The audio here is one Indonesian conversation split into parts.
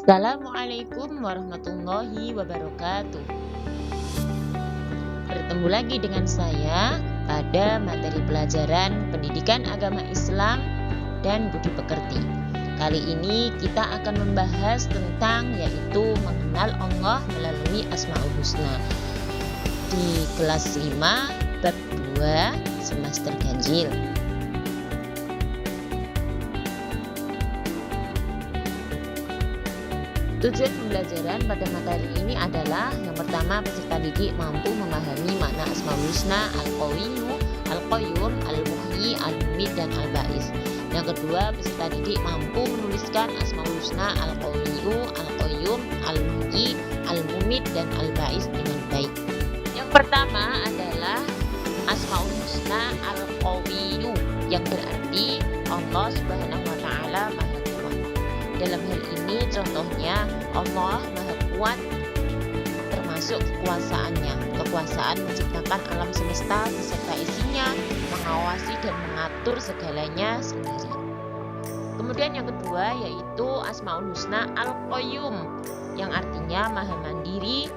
Assalamualaikum warahmatullahi wabarakatuh. Bertemu lagi dengan saya pada materi pelajaran Pendidikan Agama Islam dan Budi Pekerti. Kali ini kita akan membahas tentang yaitu mengenal Allah melalui Asmaul Husna di kelas 5 bab 2 semester ganjil. Tujuan pembelajaran pada materi ini adalah yang pertama, peserta didik mampu memahami makna Asmaul Husna Al-Qawiyyu, Al-Qayyum, Al-Muhyi, Al-Mumit, dan Al-Ba'is. Yang kedua, peserta didik mampu menuliskan Asmaul Husna Al-Qawiyyu, Al-Qayyum, Al-Muhyi, Al-Mumit, dan Al-Ba'is dengan baik. Yang pertama adalah Asmaul Husna Al-Qawiyyu, yang berarti Allah Subhanahu wa Ta'ala Maha Kuat. Dalam hal ini contohnya Allah Maha Kuat termasuk kekuasaannya, kekuasaan menciptakan alam semesta beserta isinya, mengawasi dan mengatur segalanya sendiri. Kemudian yang kedua yaitu Asmaul Husna Al-Qayyum, yang artinya Maha Mandiri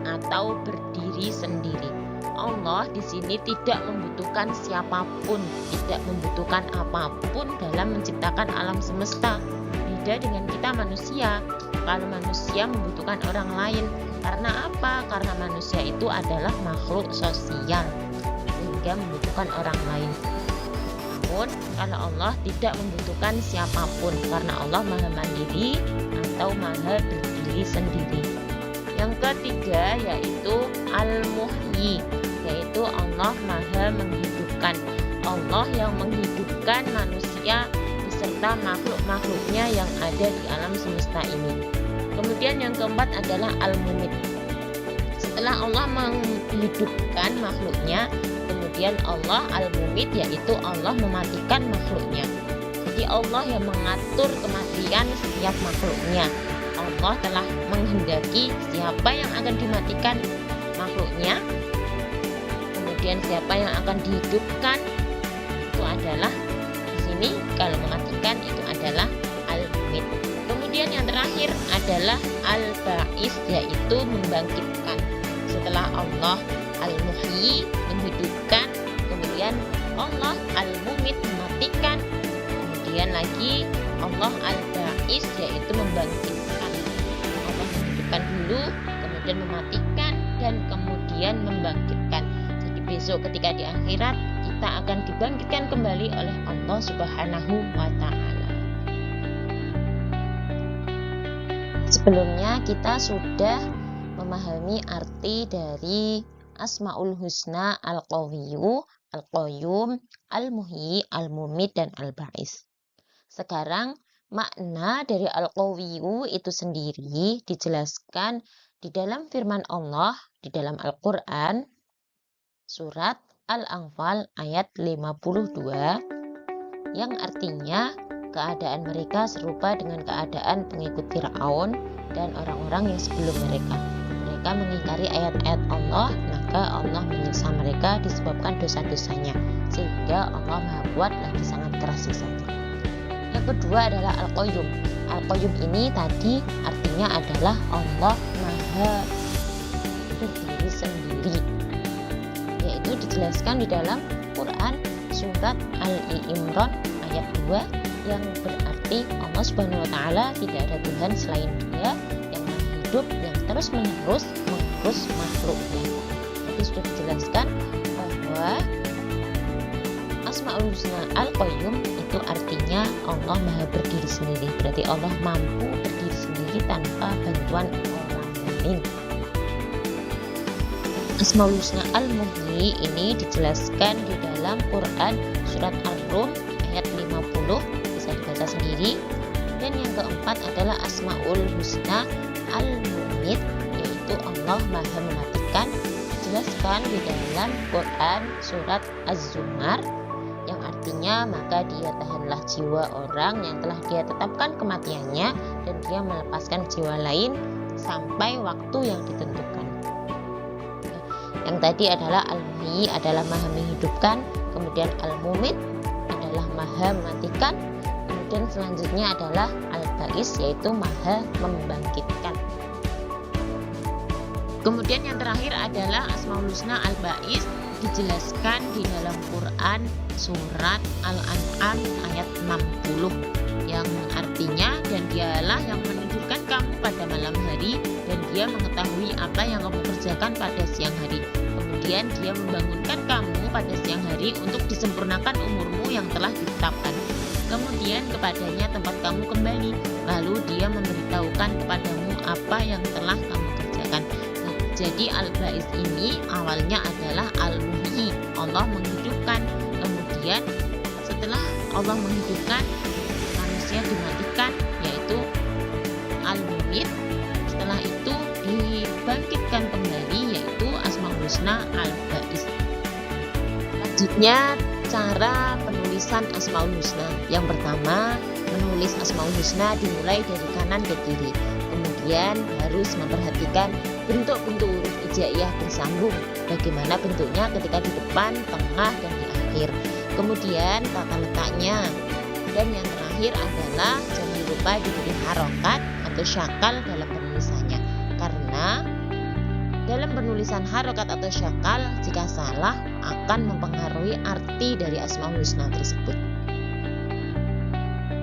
atau berdiri sendiri. Allah di sini tidak membutuhkan siapapun, tidak membutuhkan apapun dalam menciptakan alam semesta. Beda dengan kita manusia. Kalau manusia membutuhkan orang lain, karena apa? Karena manusia itu adalah makhluk sosial, sehingga membutuhkan orang lain. Namun kalau Allah tidak membutuhkan siapapun, karena Allah Maha Mandiri atau Maha berdiri sendiri. Yang ketiga yaitu Al-Muhyi, yaitu Allah Maha menghidupkan. Allah yang menghidupkan manusia serta makhluk-makhluknya yang ada di alam semesta ini. Kemudian yang keempat adalah Al-Mumit. Setelah Allah menghidupkan makhluknya, kemudian Allah Al-Mumit, yaitu Allah mematikan makhluknya. Jadi Allah yang mengatur kematian setiap makhluknya. Allah telah menghendaki siapa yang akan dimatikan makhluknya, kemudian siapa yang akan dihidupkan, itu adalah ini kalau mematikan itu adalah Al-Mumit. Kemudian yang terakhir adalah Al-Ba'is, yaitu membangkitkan. Setelah Allah Al-Muhyi menghidupkan, kemudian Allah Al-Mumit mematikan, kemudian lagi Allah Al-Ba'is yaitu membangkitkan. Allah menghidupkan dulu, kemudian mematikan, dan kemudian membangkitkan. Jadi besok ketika di akhirat kita akan dibangkitkan kembali oleh Allah Subhanahu wa Ta'ala. Sebelumnya kita sudah memahami arti dari Asmaul Husna Al-Qawiyyu, Al-Qayyum, Al-Muhyi, Al-Mumit, dan Al-Ba'is. Sekarang makna dari Al-Qawiyyu itu sendiri dijelaskan di dalam firman Allah di dalam Al-Quran surat Al-Anfal ayat 52, yang artinya keadaan mereka serupa dengan keadaan pengikut Fir'aun dan orang-orang yang sebelum mereka. Mereka mengingkari ayat-ayat Allah, maka Allah menyiksa mereka disebabkan dosa-dosanya, sehingga Allah Maha Kuat lagi sangat keras siksanya. Yang kedua adalah Al-Qayyum. Al-Qayyum ini tadi artinya adalah Allah Maha berdiri sendiri, yaitu dijelaskan di dalam Quran surat Al-Imran ayat 2, yang berarti Allah Subhanahu wa Ta'ala tidak ada Tuhan selain Dia yang hidup, yang terus menerus mengurus makhluknya. Jadi sudah dijelaskan bahwa Asmaul Husna Al-Qayyum itu artinya Allah Maha berdiri sendiri, berarti Allah mampu berdiri sendiri tanpa bantuan orang lain. Asmaul Husna Al-Muhyi ini dijelaskan di dalam Quran surat Ar-Rum ayat 50, bisa dibaca sendiri. Dan yang keempat adalah Asmaul Husna Al-Mumit, yaitu Allah Maha mematikan, dijelaskan di dalam Quran surat Az-Zumar, yang artinya maka dia tahanlah jiwa orang yang telah dia tetapkan kematiannya, dan dia melepaskan jiwa lain sampai waktu yang ditentukan. Yang tadi adalah Al-Muhyi adalah Maha menghidupkan, kemudian Al-Mumit adalah Maha mematikan, kemudian Dan selanjutnya adalah Al-Ba'is, yaitu Maha membangkitkan. Kemudian yang terakhir adalah Asmaul Husna Al-Ba'is, dijelaskan di dalam Quran surat Al-An'am ayat 60, yang artinya, dan dialah yang menidurkan kamu pada malam hari dan dia mengetahui apa yang kamu kerjakan pada siang hari. Kemudian dia membangunkan kamu pada siang hari untuk disempurnakan umurmu yang telah ditetapkan. Kemudian kepadanya tempat kamu kembali, lalu dia memberitahukan kepadamu apa yang telah kamu kerjakan. Jadi Al-Ba'is ini awalnya adalah Al-Muhyi, Allah menghidupkan. Kemudian setelah Allah menghidupkan, manusia dimatikan, yaitu Al-Mumit. Setelah itu dibangkitkan kembali, yaitu Asmaul Husna Al-Ba'is. Selanjutnya cara penulisan Asmaul Husna. Yang pertama, menulis Asmaul Husna dimulai dari kanan ke kiri. Kemudian harus memperhatikan bentuk-bentuk huruf hijaiyah bersambung, bagaimana bentuknya ketika di depan, tengah, dan di akhir. Kemudian tata letaknya. Dan yang terakhir adalah jangan lupa diberi harokat atau syakal dalam penulisannya, karena dalam penulisan harokat atau syakal jika salah akan mempengaruhi arti dari Asmaul Husna tersebut.